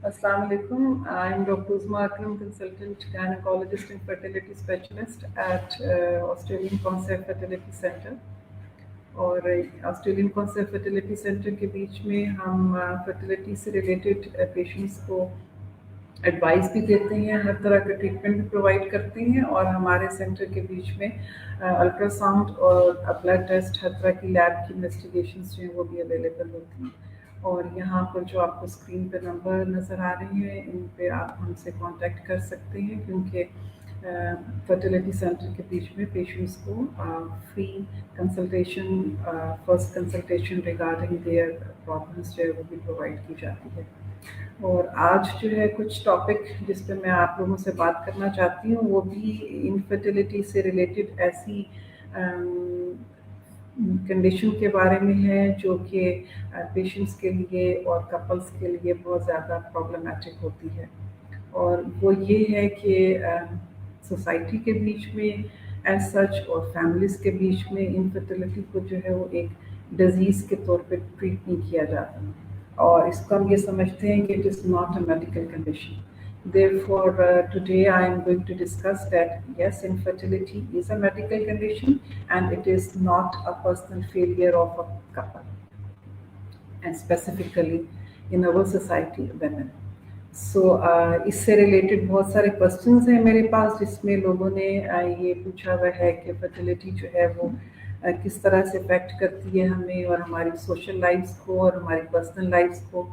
Assalamu alaikum. I'm Dr. Uzma Akram, consultant gynecologist and fertility specialist at Australian Concept Fertility Center. और Australian concept fertility centre के बीच में हम fertility से related patients को advice भी देते हैं, हर तरह का ट्रीटमेंट भी प्रोवाइड करते हैं, और हमारे सेंटर के बीच में अल्ट्रासाउंड और ब्लड टेस्ट, हर तरह की लैब की इन्वेस्टिगेशंस जो हैं वो भी अवेलेबल होती हैं। और यहाँ पर जो आपको स्क्रीन पर नंबर नज़र आ रहे हैं, इन पे आप हमसे कांटेक्ट कर सकते हैं, क्योंकि फर्टिलिटी सेंटर के बीच में पेशेंट्स को free consultation, first consultation regarding their problems जो है वो भी प्रोवाइड की जाती है। और आज जो है कुछ टॉपिक जिस पे मैं आप लोगों से बात करना चाहती हूँ वो भी इनफर्टिलिटी से रिलेटेड ऐसी कंडीशन के बारे में है जो कि पेशेंट्स के लिए और कपल्स के लिए बहुत ज़्यादा प्रॉब्लमेटिक होती है। और वो ये है कि सोसाइटी के बीच में एज सच और फैमिलीज़ के बीच में इनफर्टिलिटी को जो है वो एक डिजीज़ के तौर पे ट्रीट नहीं किया जाता, और इसको हम ये समझते हैं कि it is not a medical condition. Therefore, today I am going to discuss that yes, infertility is a medical condition and it is not a personal failure of a couple, and specifically in our society, women. सो इससे related बहुत सारे questions हैं मेरे पास, जिसमें लोगों ने ये पूछा हुआ है कि फर्टिलिटी जो है वो किस तरह से इफ़ेक्ट करती है हमें और हमारी सोशल लाइफ्स को और हमारी पर्सनल लाइफ्स को,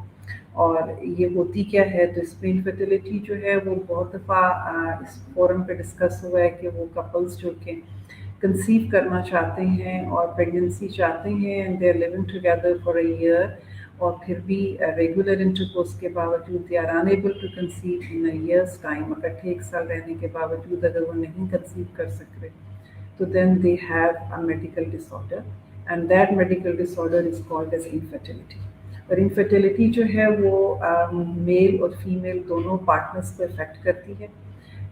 और ये होती क्या है। तो इसमें इनफर्टिलिटी जो है वो बहुत दफ़ा इस फोरम पे डिस्कस हुआ है कि वो कपल्स जो कि कंसीव करना चाहते हैं और प्रेगनेंसी चाहते हैं and they are living together for a year, और फिर भी रेगुलर इंटरकोर्स के बावजूद they are unable to conceive in a year's time, इकट्ठे एक साल रहने के बावजूद अगर वो नहीं कंसीव कर सक रहे, तो then they have a medical disorder, and that medical disorder is called as infertility. और इनफर्टिलिटी जो है वो मेल और फीमेल दोनों पार्टनर्स को इफ़ेक्ट करती है।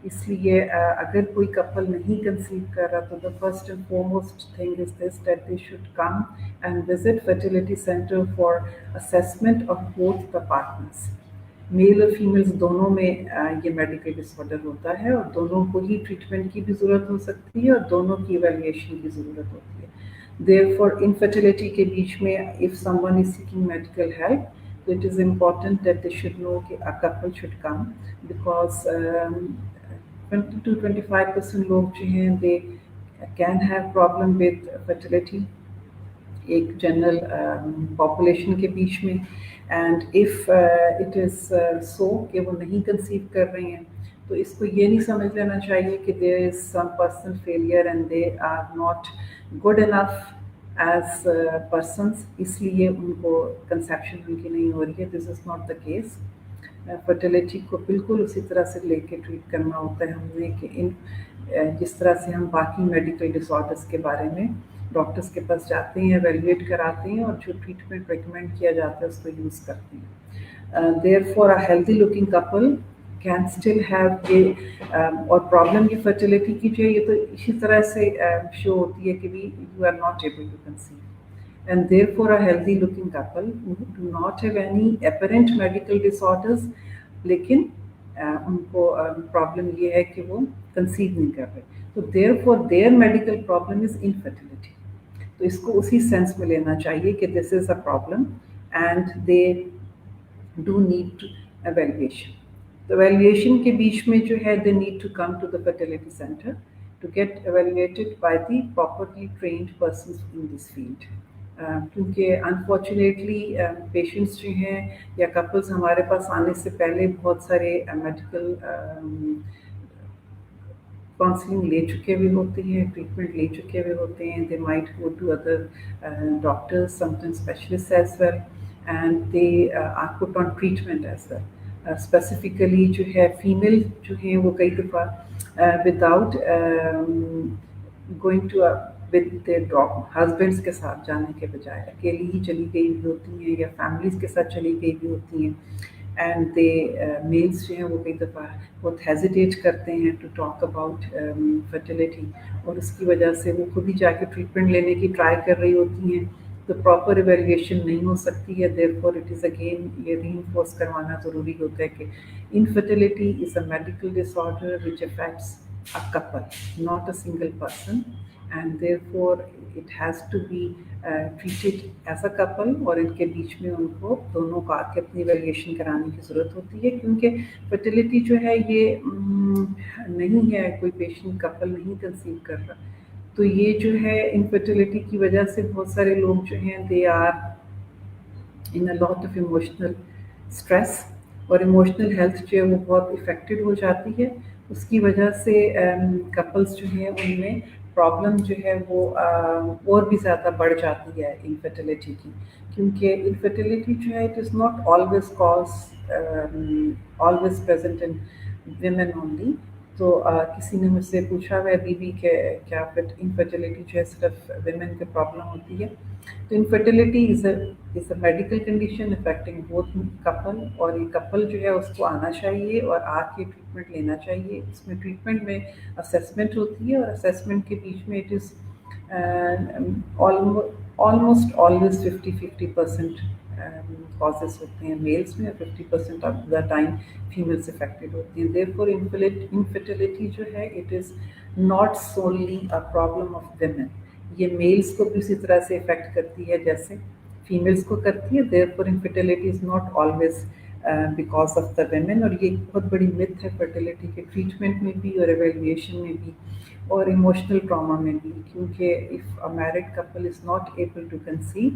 इसलिए अगर कोई कपल नहीं कंसीव कर रहा, तो the first and foremost thing is this, that they should come and visit fertility centre for assessment of both the partners. Male और फीमेल्स दोनों में ये मेडिकल डिसऑर्डर होता है, और दोनों को ही ट्रीटमेंट की भी ज़रूरत हो सकती है और दोनों की इवैल्यूएशन की ज़रूरत होती है। Therefore, infertility के बीच में if someone is seeking medical help, so it is important that they should know कि a couple should come, because 20 to 25% लोग जो हैं they can have problem with fertility एक जनरल पॉपुलेशन के बीच में, and if it is so कि वो नहीं कंसीव कर रहे हैं, तो इसको ये नहीं समझ लेना चाहिए कि there is some personal failure and they are not good enough as persons, इसलिए उनको कंसेप्शन उनकी नहीं हो रही है। This is not the case. Fertility को बिल्कुल उसी तरह से लेके ट्रीट करना होता है हमने कि इन जिस तरह से हम बाकी मेडिकल डिसऑर्डर्स के बारे में डॉक्टर्स के पास जाते हैं, एवेलुएट कराते हैं और जो ट्रीटमेंट रिकमेंड किया जाता है उसको यूज़ करते हैं। Therefore a healthy looking couple can still have a और प्रॉब्लम ये फर्टिलिटी की जो है ये तो इसी तरह से शो होती है कि भी you are not able to conceive, and therefore a healthy looking couple who do not have any apparent medical disorders, लेकिन उनको प्रॉब्लम ये है कि वो कंसीव नहीं कर रहे, तो therefore their medical problem is infertility। तो इसको उसी सेंस में लेना चाहिए कि this is a problem and they do need evaluation. तो एवेल्युएशन के बीच में जो है they need to come to the fertility centre to get evaluated by the properly trained persons in this field। क्योंकि अनफॉर्चुनेटली पेशेंट्स जो हैं या कपल्स हमारे पास आने से पहले बहुत सारे मेडिकल काउंसलिंग ले चुके हुए होते हैं, ट्रीटमेंट ले चुके हुए होते हैं, they might go to other doctors, sometimes specialist as well, and they are put on treatment as well. Specifically जो है फीमेल जो हैं वो कई दफ़ा without going to with their husbands के साथ जाने के बजाय अकेली ही चली गई भी होती हैं या फैमिलीज़ के साथ चली गई भी होती हैं, एंड दे मेल्स जो हैं वो कई दफ़ा बहुत हेजिटेट करते हैं टू टॉक अबाउट फर्टिलिटी, और उसकी वजह से वो खुद ही जाके ट्रीटमेंट लेने की ट्राई कर रही होती हैं, تو پراپر ایویلویشن نہیں ہو سکتی ہے. Therefore it is again یہ ری انفورس کروانا ضروری ہوتا ہے کہ infertility is a medical disorder which affects a couple not a single person, and therefore it has to be treated as a couple, اور ان کے بیچ میں ان کو دونوں کو آ کے اپنی ایویلویشن کرانے کی ضرورت ہوتی ہے, کیونکہ فرٹیلٹی جو ہے یہ نہیں ہے کوئی پیشنٹ کپل نہیں کنسیو کر رہا. تو یہ جو ہے انفرٹیلٹی کی وجہ سے بہت سارے لوگ جو ہیں they are in a lot of emotional stress, اور ایموشنل ہیلتھ جو ہے وہ بہت افیکٹڈ ہو جاتی ہے. اس کی وجہ سے کپلس جو ہیں ان میں پرابلم جو ہے وہ اور بھی زیادہ بڑھ جاتی ہے انفرٹیلٹی کی, کیونکہ انفرٹیلٹی جو ہے it is not always always present in women only. تو کسی نے مجھ سے پوچھا ہوا ہے بی کہ کیا انفرٹیلٹی جو ہے صرف ویمن کے پرابلم ہوتی ہے. تو infertility is a medical condition affecting both Kapil, اور یہ کپل جو ہے اس کو آنا چاہیے اور آ کے ٹریٹمنٹ لینا چاہیے. اس میں ٹریٹمنٹ میں اسیسمنٹ ہوتی ہے, اور اسیسمنٹ کے بیچ میں it is almost always 50% causes ہوتے ہیں میلس میں, اور 50% of the time females affected ہوتی ہیں. دیر فور انفرٹیلٹی جو ہے it is not solely a problem of women, یہ میلس کو بھی اسی طرح سے افیکٹ کرتی ہے جیسے فیمیلس کو کرتی ہے. Therefore infertility is not always because of the women, اور یہ ایک بہت بڑی متھ ہے فرٹیلٹی کے ٹریٹمنٹ میں بھی اور ایویلویشن میں بھی اور ایموشنل ٹراما میں بھی, کیونکہ if a married couple is not able to conceive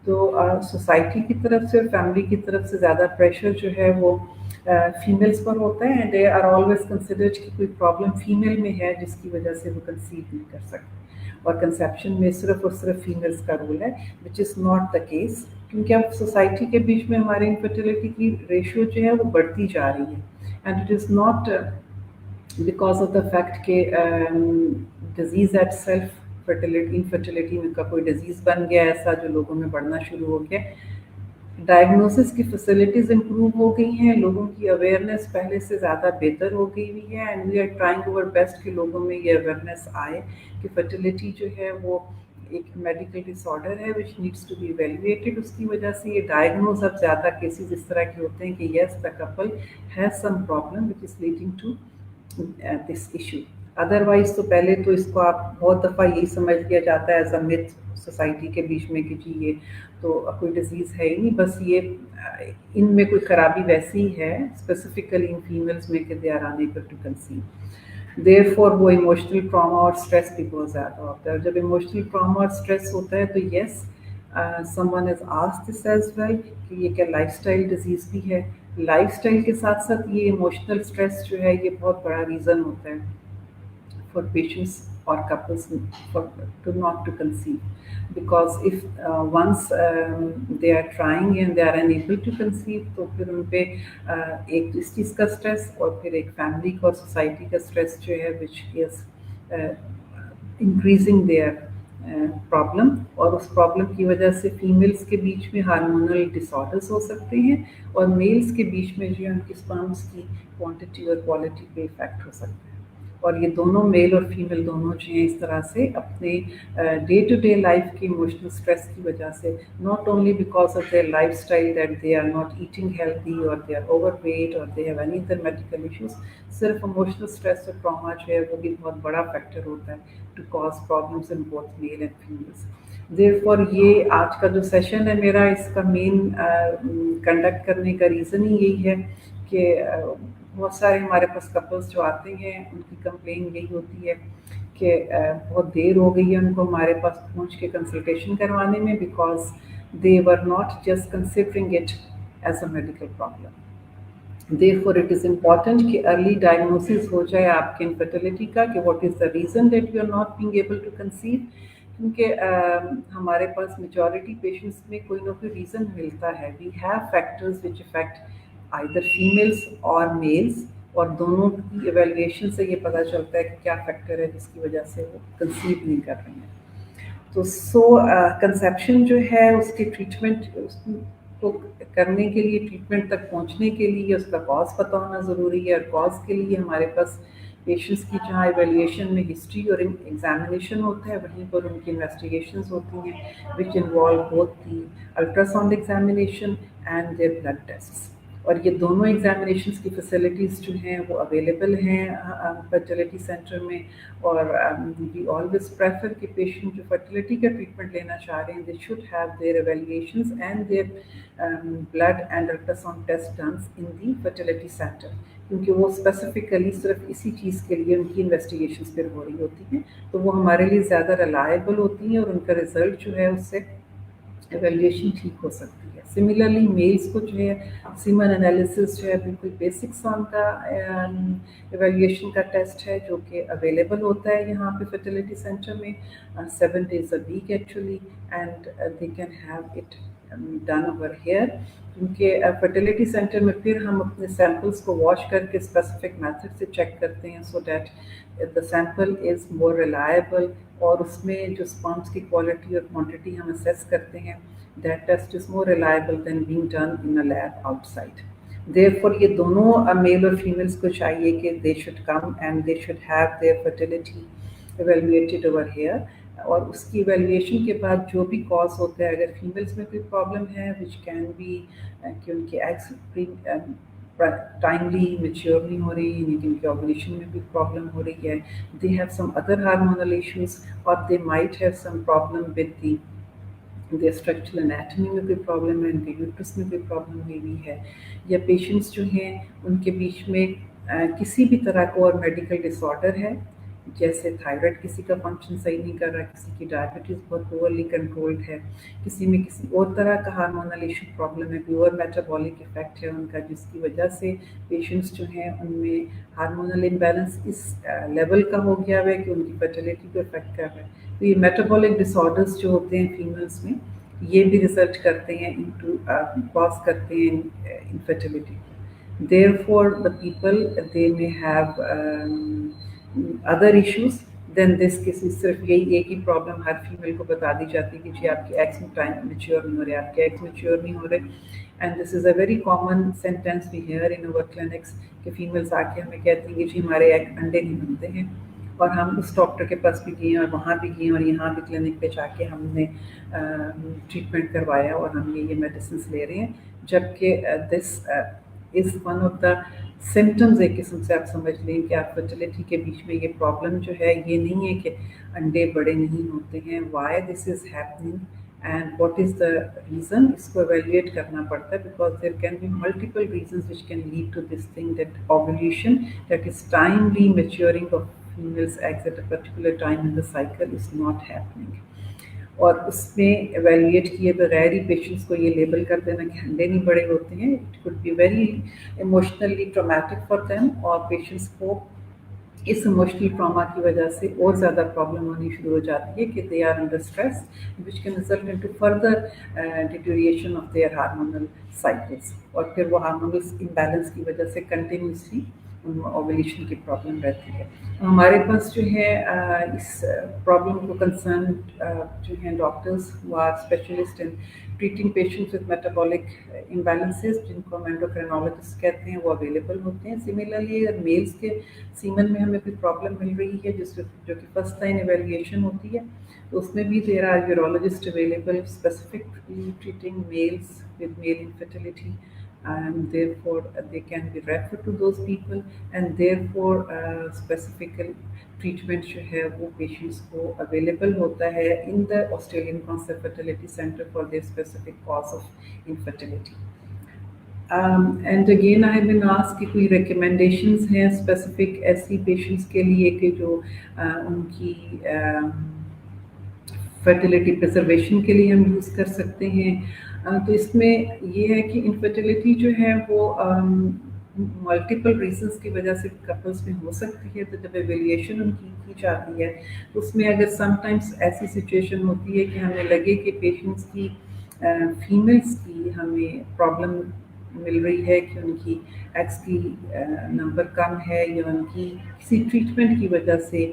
تو سوسائٹی کی طرف سے اور فیملی کی طرف سے زیادہ پریشر جو ہے وہ فیمیلس پر ہوتا ہے, and they are always considered کہ کوئی پرابلم فیمیل میں ہے جس کی وجہ سے وہ کنسیو نہیں کر سکتے, اور کنسیپشن میں صرف اور صرف فیمیلس کا رول ہے, وچ از ناٹ دا کیس. کیونکہ اب سوسائٹی کے بیچ میں ہمارے انفرٹیلٹی کی ریشیو جو ہے وہ بڑھتی جا رہی ہے, and it is not because of the fact کہ ڈیزیز ایٹ سیلف انفرٹیلٹی کا کوئی ڈیزیز بن گیا ایسا جو لوگوں میں بڑھنا شروع ہو گیا. ڈائگنوسس کی فیسلٹیز امپروو ہو گئی ہیں, لوگوں کی اویئرنیس پہلے سے زیادہ بہتر ہو گئی ہوئی ہے, and we are trying our best کہ لوگوں میں یہ اویئرنیس آئے کہ فرٹیلٹی جو ہے وہ ایک میڈیکل ڈس آرڈر ہے which needs to be evaluated. اس کی وجہ سے یہ ڈائگنوز اب زیادہ کیسز اس طرح کے ہوتے ہیں کہ yes the couple has some problem which is leading to this issue. Otherwise تو پہلے تو اس کو آپ بہت دفعہ یہی سمجھ لیا جاتا ہے ایز اے متھ سوسائٹی کے بیچ میں کہ جی یہ تو کوئی ڈیزیز ہے ہی نہیں, بس یہ ان میں کوئی خرابی ویسی ہے اسپیسیفکلی ان فیمیلس میں کہ they are unable to conceive. Therefore وہ ایموشنل ٹراما اور اسٹریس بھی بہت زیادہ ہوتا ہے, اور جب ایموشنل ٹراما اور اسٹریس ہوتا ہے تو yes someone has asked this as well کہ یہ کیا لائف اسٹائل ڈیزیز بھی ہے. لائف اسٹائل کے ساتھ ساتھ یہ ایموشنل اسٹریس جو ہے یہ بہت بڑا ریزن ہوتا ہے for patients or couples to not to conceive, because if once they are trying and they are unable to conceive تو پھر ان پہ ایک اس چیز کا اسٹریس اور پھر ایک فیملی کا اور سوسائٹی کا اسٹریس جو ہے which is increasing their problem, اور اس پرابلم کی وجہ سے فیمیلس کے بیچ میں ہارمونل ڈس آرڈرس ہو سکتے ہیں, اور میلس کے بیچ میں جو ہے ان کی اسپرمس کی کوانٹٹی اور کوالٹی پہ افیکٹ ہو سکتا ہے. اور یہ دونوں میل اور فیمیل دونوں جو ہیں اس طرح سے اپنے ڈے ٹو ڈے لائف کی ایموشنل اسٹریس کی وجہ سے, not only because of their lifestyle that they are not eating healthy اور دے آر اوور ویٹ اور they have any other medical issues, صرف ایموشنل اسٹریس اور trauma جو ہے وہ بھی بہت بڑا فیکٹر ہوتا ہے to cause problems in both male and females. Therefore یہ آج کا جو سیشن ہے میرا, اس کا مین کنڈکٹ کرنے کا ریزن ہی یہی ہے کہ بہت سارے ہمارے پاس کپلس جو آتے ہیں ان کی کمپلین یہی ہوتی ہے کہ بہت دیر ہو گئی ہے ان کو ہمارے پاس پہنچ کے کنسلٹیشن کروانے میں, because they were not just considering it as a medical problem. Therefore it is important کہ ارلی ڈائگنوسس ہو جائے آپ کے انفرٹیلٹی کا کہ what is the reason that you are not being able to conceive, کیونکہ ہمارے پاس میجورٹی پیشنٹس میں کوئی نہ کوئی ریزن ملتا ہے. We have factors which affect either females اور میلس, اور دونوں کی ایویلویشن سے یہ پتہ چلتا ہے کہ کیا فیکٹر ہے جس کی وجہ سے وہ کنسیو نہیں کر رہے ہیں. تو کنسیپشن جو ہے اس کے ٹریٹمنٹ کو کرنے کے لیے, ٹریٹمنٹ تک پہنچنے کے لیے اس کا کاز پتہ ہونا ضروری ہے, اور کاز کے لیے ہمارے پاس पेशेंट्स की जहाँ इवेल्युएशन में हिस्ट्री और एग्जामिनेशन होता है, वहीं पर उनकी इन्वेस्टिगेशंस होती हैं which involve both the ultrasound examination and their blood tests. और ये दोनों एग्जामिनेशंस की फैसिलिटीज़ जो हैं वो अवेलेबल हैं फर्टिलिटी सेंटर में। और वी ऑलवेज प्रेफर कि पेशेंट जो फर्टिलिटी का ट्रीटमेंट लेना चाह रहे हैं, they should have their evaluations and their blood and ultrasound test done in the fertility centre, क्योंकि वो स्पेसिफिकली सिर्फ इसी चीज़ के लिए उनकी इन्वेस्टिगेशंस फिर हो रही होती हैं, तो वो हमारे लिए ज़्यादा रिलायबल होती हैं और उनका रिजल्ट जो है उससे एवेल्युएशन ठीक हो सकती है। सिमिलरली मेल्स को जो है सीमन एनालिसिस जो है बिल्कुल बेसिक सान का एवेल्युएशन का टेस्ट है जो कि अवेलेबल होता है यहाँ पे फर्टिलिटी सेंटर में 7 days a week actually, and they can have it done over here, क्योंकि फर्टिलिटी सेंटर में फिर हम अपने सैम्पल्स को वॉश करके स्पेसिफिक मेथड से चेक करते हैं so that the sample is more reliable, और उसमें जो स्पर्म्स की क्वालिटी और क्वांटिटी हम असेस करते हैं that test is more reliable than being done in a lab outside. Therefore ये दोनों मेल और फीमेल्स को चाहिए कि they should come and they should have their fertility evaluated over here, और उसकी इवेल्युएशन के बाद जो भी कॉज होता है, अगर फीमेल्स में कोई प्रॉब्लम है विच कैन बी कि उनके एग्स टाइमली मेच्योर नहीं हो रही, यानी कि उनके ओवुलेशन में भी प्रॉब्लम हो रही है, they have some other hormonal issues, और they might have some problem with the their structural anatomy में कोई प्रॉब्लम है, उनके यूट्रस में कोई प्रॉब्लम हुई हुई है, या पेशेंट्स जो हैं उनके बीच में किसी भी तरह का और मेडिकल डिसऑर्डर है, जैसे थायराइड किसी का फंक्शन सही नहीं कर रहा, किसी की डायबिटीज़ बहुत पुअरली कंट्रोल्ड है, किसी में किसी और तरह का हार्मोनल इशू प्रॉब्लम है, कोई और मेटाबॉलिक इफेक्ट है उनका, जिसकी वजह से पेशेंट्स जो हैं उनमें हार्मोनल इम्बैलेंस इस लेवल का हो गया है कि उनकी फर्टिलिटी को इफेक्ट कर रहा है। तो ये मेटाबॉलिक डिसऑर्डर्स जो होते हैं फीमेल्स में, ये भी रिसर्च करते हैं इनटू कॉज करते हैं infertility. Therefore, the people they may have other issues than this किसी सिर्फ यही एक ही प्रॉब्लम हर फीमेल को बता दी जाती है कि जी आपके एग्स में टाइम मेच्योर नहीं हो रहे, आपके एग्स मेच्योर नहीं हो रहे, and this is a very common sentence we hear in our clinics कि फीमेल्स आके हमें कहती हैं कि जी हमारे एग अंडे नहीं बनते हैं, और हम उस डॉक्टर के पास भी गए और वहाँ भी गए और यहाँ भी क्लिनिक पे जाके हमने ट्रीटमेंट करवाया और हम ये मेडिसिन ले रहे हैं, जबकि this is one of the symptoms एक किस्म से आप समझ लें कि आप फर्टिलिटी के बीच में ये प्रॉब्लम जो है ये नहीं है कि अंडे बड़े नहीं होते हैं, why this is happening and what is the reason, इसको एवेल्युएट करना पड़ता है, because there can be multiple reasons which can lead to this thing that ovulation that is timely maturing of female's eggs at a particular time in the cycle is not happening, और उसमें evaluate किए बगैर ही patients को ये label कर देना कि अंडे नहीं बड़े होते हैं, it could be very emotionally traumatic for them, और पेशेंट्स को इस इमोशनल ट्रॉमा की वजह से और ज़्यादा प्रॉब्लम होनी शुरू हो जाती है कि they are under stress which can result into further deterioration of their hormonal cycles, और फिर वो हार्मोनल इम्बैलेंस की वजह से कंटिन्यूसली ओवुलेशन की प्रॉब्लम रहती है। हमारे पास जो है इस प्रॉब्लम को कंसर्न जो हैं doctors who are specialist in treating patients with metabolic imbalances, जिनको हम एंडोक्रिनोलॉजिस्ट कहते हैं, वो अवेलेबल होते हैं। सिमिलरली अगर मेल्स के सीमन में हमें कोई प्रॉब्लम मिल रही है जो कि फर्स्ट लाइन एवेल्युएशन होती है, तो उसमें भी there are urologist available specifically treating males with male infertility, and therefore they can be referred to those people, and therefore specific treatment जो है वो patients को available होता है in the Australian Concept Fertility Center for their specific cause of infertility. And again I have been asked कि कोई recommendations हैं specific ऐसी patients के लिए कि जो उनकी फर्टिलिटी प्रिजर्वेशन के लिए हम यूज़ कर सकते हैं। तो इसमें ये है कि इनफर्टिलिटी जो है वो मल्टीपल रीजंस की वजह से कपल्स में हो सकती है, तो जब एवेल्युएशन उनकी की जाती है तो उसमें अगर समटाइम्स ऐसी सिचुएशन होती है कि हमें लगे कि पेशेंट्स की फीमेल्स की हमें प्रॉब्लम मिल रही है कि उनकी एग्स की नंबर कम है या उनकी किसी ट्रीटमेंट की वजह से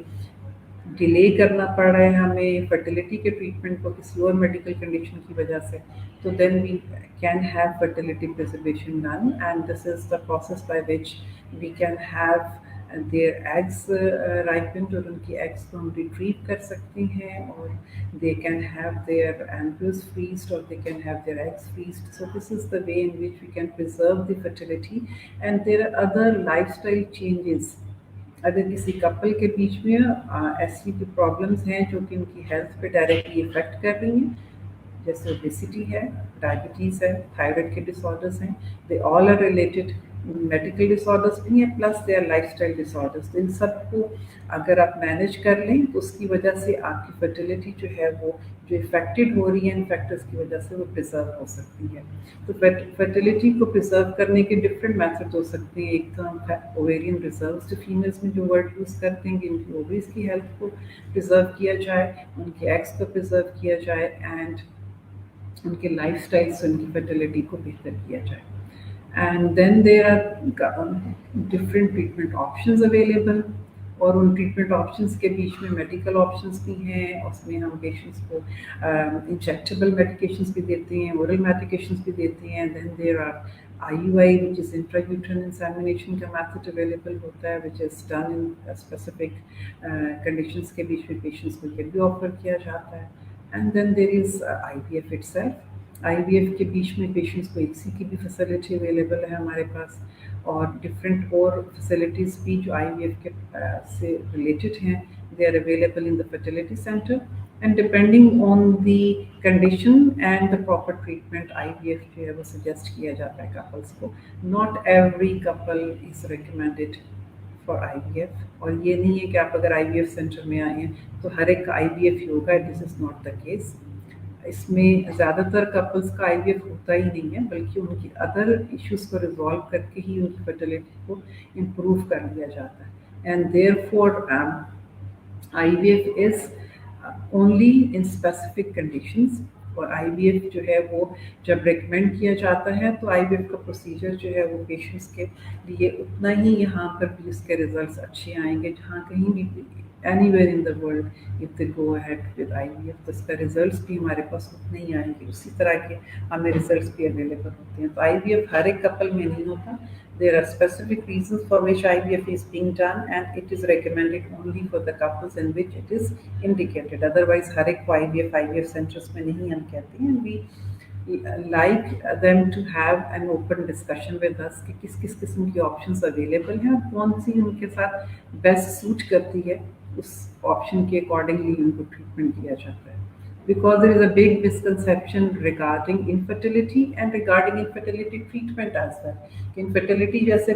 डिले करना पड़ रहा है हमें फर्टिलिटी के ट्रीटमेंट को किसी और मेडिकल कंडीशन की वजह से, तो then we can have fertility preservation done, and this is the process by which we can have their eggs ripened और उनकी एग्स को हम रिट्रीव कर सकते हैं और they can have their embryos freezed or they can have their eggs freezed. So this is the way in which we can preserve the fertility. And there are other lifestyle changes. अगर किसी couple के बीच में ऐसी भी problems हैं जो कि उनकी हेल्थ पे डायरेक्टली इफेक्ट कर रही हैं, जैसे ओबेसिटी है, डायबिटीज़ है, थायराइड के डिसऑर्डर्स हैं, they all are related, medical disorders भी हैं plus they are lifestyle disorders. तो इन सबको अगर आप मैनेज कर लें तो उसकी वजह से आपकी फर्टिलिटी जो है वो जो इफेक्टेड हो रही है इन फैक्टर्स की वजह से वो प्रिजर्व हो सकती है। तो फर्टिलिटी को प्रिजर्व करने के डिफरेंट मेथड्स हो सकते हैं। एक तो हम ओवेरियन रिजर्व्स फीमेल्स में जो वर्ड यूज़ करते हैं कि उनकी ओवरीज की हेल्थ को प्रिजर्व किया जाए, उनके एग्स को प्रिजर्व किया जाए एंड उनके लाइफस्टाइल से उनकी फर्टिलिटी को बेहतर किया जाए। And then there are different treatment options available और उन ट्रीटमेंट ऑप्शंस के बीच में मेडिकल ऑप्शंस भी हैं। उसमें हम पेशेंट्स को इंजेक्टेबल मेडिकेशंस भी देते हैं, ओरल मेडिकेशंस भी देते हैं। Then there are IUI which is intrauterine insemination का मेथड अवेलेबल होता है which is done in specific conditions के बीच में पेशेंट्स को ये भी ऑफर किया जाता है। And then there is IVF itself। IVF के बीच में पेशेंट्स को EC की भी फैसिलिटी अवेलेबल है हमारे पास और डिफरेंट और फैसिलिटीज़ भी जो IVF के से रिलेटेड हैं, they are available in the fertility centre. And depending on the condition and the proper treatment IVF जो है वो सजेस्ट किया जाता है कपल्स को। Not every couple is recommended for IVF और ये नहीं है कि आप अगर IVF सेंटर में आए हैं तो हर एक का IVF ही होगा, this is not the case. इसमें ज़्यादातर कपल्स का IVF होता ही नहीं है बल्कि उनकी अदर इश्यूज़ को रिजॉल्व करके ही उनकी फर्टिलिटी को इम्प्रूव कर लिया जाता है। And therefore IVF is only in specific conditions. और IVF जो है वो जब रिकमेंड किया जाता है तो IVF का प्रोसीजर जो है वो पेशेंट्स के लिए उतना ही यहाँ पर भी उसके रिजल्ट्स अच्छे आएंगे जहाँ कहीं भी anywhere in the world if they go ahead with IVF तो इसका रिजल्ट्स भी हमारे पास उतने ही आएंगे, उसी तरह के हमें रिजल्ट्स भी अवेलेबल होते हैं। तो IVF हर एक कपल में नहीं होता। There are specific reasons for which IVF is being done and it is recommended only for the couples in which it is indicated. Otherwise, हर एक को IVF centers में नहीं हम कहते हैं। We like them to have an open discussion with us कि किस किस किस्म की options available हैं और कौन सी उनके साथ best suit करती है, उस option के accordingly उनको treatment किया जाता है। Because there is a big misconception regarding infertility and regarding infertility treatment as well. Infertility जैसे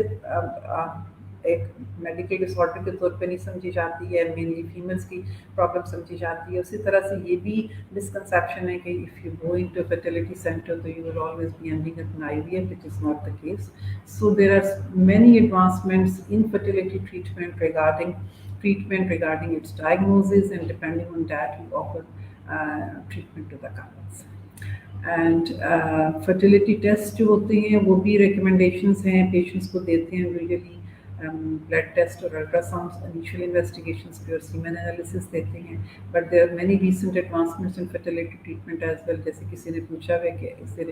एक मेडिकल डिसऑर्डर के तौर पे नहीं समझी जाती है, मेनली फीमेल्स की प्रॉब्लम समझी जाती है। उसी तरह से ये भी मिसकंसेप्शन है कि if you go into a fertility centre तो you will always be ending up in IVF, it is not the case. So there are many advancements in fertility treatment regarding its diagnosis and depending on that we offer treatment to the couples. And fertility test जो होते हैं वो भी recommendations हैं, patients को देते हैं usually blood test और अल्ट्रासाउंड इनिशियल इन्वेस्टिगेशंस पे और सीमेन एनालिसिस देते हैं। But there are many recent advancements in fertility treatment as well. जैसे किसी ने पूछा है कि is there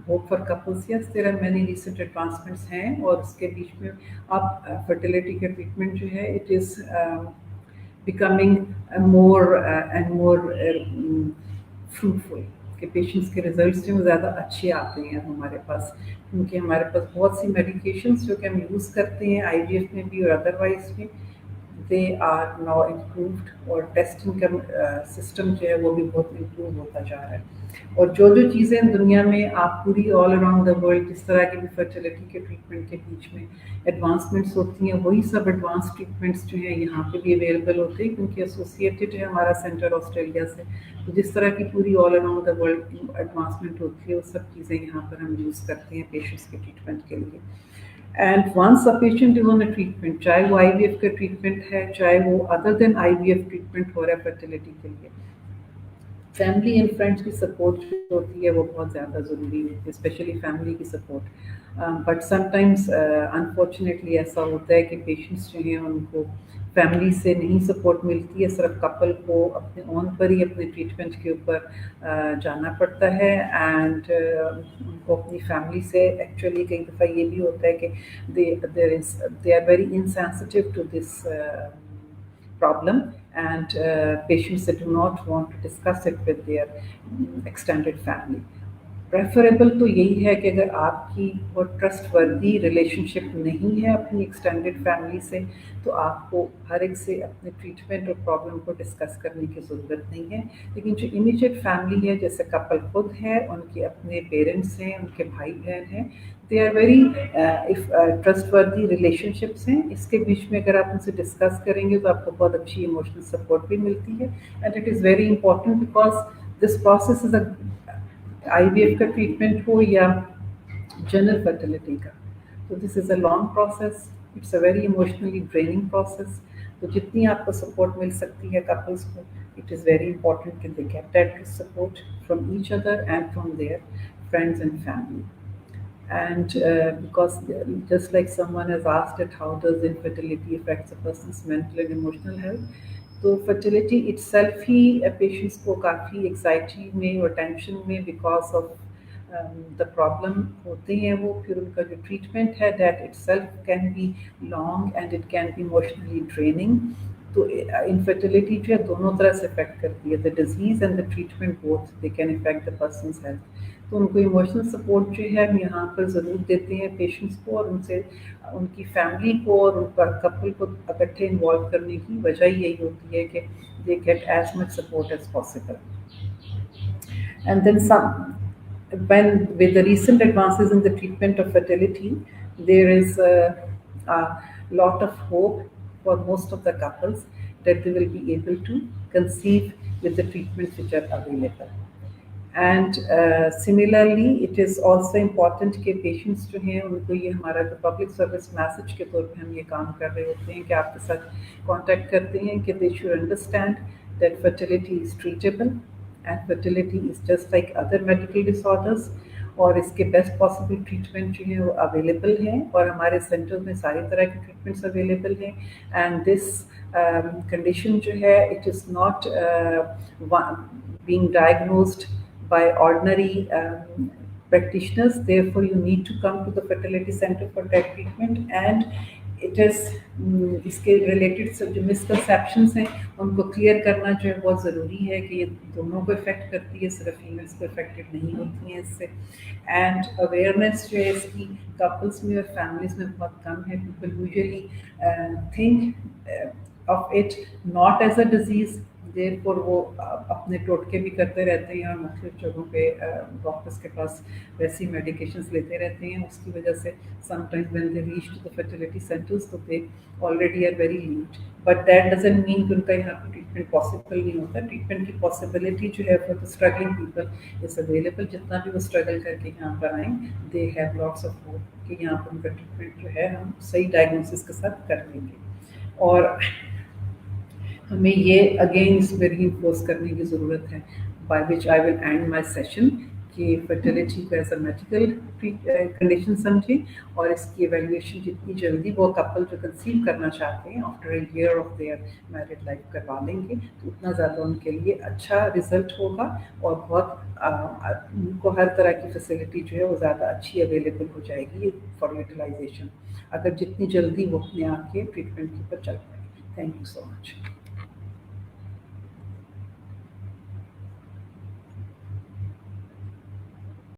hope for couples, yes there are many recent advancements हैं और उसके बीच में अब फर्टिलिटी का ट्रीटमेंट जो है it is becoming more and more fruitful कि पेशेंट्स के रिजल्ट्स जो ज़्यादा अच्छे आते हैं हमारे पास, क्योंकि हमारे पास बहुत सी मेडिकेशंस जो कि हम यूज़ करते हैं IVF में भी और अदरवाइज भी दे आर नाउ इम्प्रूव्ड और टेस्टिंग का सिस्टम जो है वो भी बहुत इम्प्रूव होता जा रहा है। और जो जो चीज़ें दुनिया में आप पूरी ऑल अराउंड द वर्ल्ड जिस तरह की भी फर्टिलिटी के ट्रीटमेंट के बीच में एडवांसमेंट्स होती हैं वही सब एडवांस ट्रीटमेंट्स जो हैं यहाँ पे भी अवेलेबल होते हैं क्योंकि एसोसिएटेड है हमारा सेंटर ऑस्ट्रेलिया से। तो जिस तरह की पूरी all around the world advancement होती है वो सब चीज़ें यहाँ पर हम यूज़ करते हैं पेशेंट्स के ट्रीटमेंट के लिए। And once a patient is on a treatment, चाहे वो IVF का ट्रीटमेंट है चाहे वो अदर देन IVF ट्रीटमेंट हो रहा है फर्टिलिटी के लिए, फैमिली एंड फ्रेंड्स की सपोर्ट जो होती है वो बहुत ज़्यादा ज़रूरी है, स्पेशली फैमिली की सपोर्ट। बट समटाइम्स अनफॉर्चुनेटली ऐसा होता है कि पेशेंट्स जो हैं उनको फैमिली से नहीं सपोर्ट मिलती है, सिर्फ कपल को अपने ओन पर ही अपने ट्रीटमेंट के ऊपर जाना पड़ता है। एंड उनको अपनी फैमिली से एक्चुअली कई दफ़ा ये भी होता है कि they are very insensitive to this problem, and patients that do not want to discuss it with their extended family. Preferable तो यही है कि अगर आपकी वो ट्रस्ट वर्दी रिलेशनशिप नहीं है अपनी एक्सटेंडेड फैमिली से, तो आपको हर एक से अपने ट्रीटमेंट और प्रॉब्लम को डिस्कस करने की ज़रूरत नहीं है। लेकिन जो इमीडिएट फैमिली है, जैसे कपल खुद है, उनके अपने पेरेंट्स हैं, उनके भाई बहन हैं, दे आर वेरी ट्रस्ट वर्दी रिलेशनशिप्स हैं। इसके बीच में अगर आप उनसे डिस्कस करेंगे तो आपको बहुत अच्छी इमोशनल सपोर्ट भी मिलती है। And it is very important because this process is a IVF का ट्रीटमेंट हो या जनरल फर्टिलिटी का, तो this is a long process, it's a very emotionally draining process. तो जितनी आपको सपोर्ट मिल सकती है कपल्स को, इट इज़ वेरी इंपॉर्टेंट कि they get that support from each other and from their friends and family. And because just like someone has asked that how does infertility affects a person's mental and emotional health, तो fertility itself ही patients को काफ़ी anxiety में और tension में because of the problem होते हैं वो। फिर उनका जो ट्रीटमेंट है that itself can be long and it can be emotionally draining. तो इनफर्टिलिटी जो है दोनों तरह से अफेक्ट करती है, the disease and the treatment both they can affect the persons health. तो उनको इमोशनल सपोर्ट जो है हम यहाँ पर ज़रूर देते हैं पेशेंट्स को, और उनसे उनकी फैमिली को और उनका कपल को इकट्ठे इन्वॉल्व करने की वजह यही होती है कि they get as much support as possible. And then some when with the recent advances in the treatment of fertility, there is a lot of hope for most of the couples that they will be able to conceive with the treatments which are available. And similarly it is also important कि patients जो हैं उनको ये हमारा जो public service message के तौर पे हम ये काम कर रहे होते हैं कि आपके साथ contact करते हैं कि they should understand that fertility is treatable and fertility is just like other medical disorders, और इसके बेस्ट पॉसिबल ट्रीटमेंट जो है वो अवेलेबल हैं और हमारे सेंटर में सारी तरह के ट्रीटमेंट्स अवेलेबल हैं। एंड दिस कंडीशन जो है it is not being diagnosed by ordinary practitioners, therefore you need to come to the fertility center for that treatment। And it is इसके रिलेटेड सब जो मिसकंसेप्शंस हैं उनको क्लियर करना जो है बहुत ज़रूरी है कि ये दोनों को इफ़ेक्ट करती है, सिर्फ फीमेल्स को इफेक्टेड नहीं होती हैं इससे। एंड अवेयरनेस जो है इसकी कपल्स में और फैमिलीज़ में बहुत कम है। People usually think of it not as a disease, therefore वो अपने टोटके भी करते रहते हैं और मुख्तलिफ जगहों पे डॉक्टर्स के पास वैसी मेडिकेशंस लेते रहते हैं। उसकी वजह से sometimes when they reach to the fertility centres तो they already are very lead, but that doesn't mean कि उनका यहाँ पर ट्रीटमेंट पॉसिबल नहीं होता। ट्रीटमेंट की पॉसिबिलिटी जो है for the struggling people is available. जितना भी वो स्ट्रगल करके यहाँ पर आएँ, they have lots of hope कि यहाँ पर उनका ट्रीटमेंट जो है हम सही डायग्नोसिस के साथ कर लेंगे। और हमें ये अगेन इसमें रीइंफोर्स करने की ज़रूरत है, by which I will and my session, कि फर्टिलिटी को एज अ मेडिकल कंडीशन समझें और इसकी एवेल्यूएशन जितनी जल्दी वो कपल जो कंसीव करना चाहते हैं after a year of their married life करवा लेंगे तो उतना ज़्यादा उनके लिए अच्छा रिजल्ट होगा और बहुत उनको हर तरह की फैसिलिटी जो है वो ज़्यादा अच्छी अवेलेबल हो जाएगी फॉर यूटिलाइजेशन, अगर जितनी जल्दी वो अपने आप के ट्रीटमेंट के ऊपर चल पाएंगे। Thank you so much.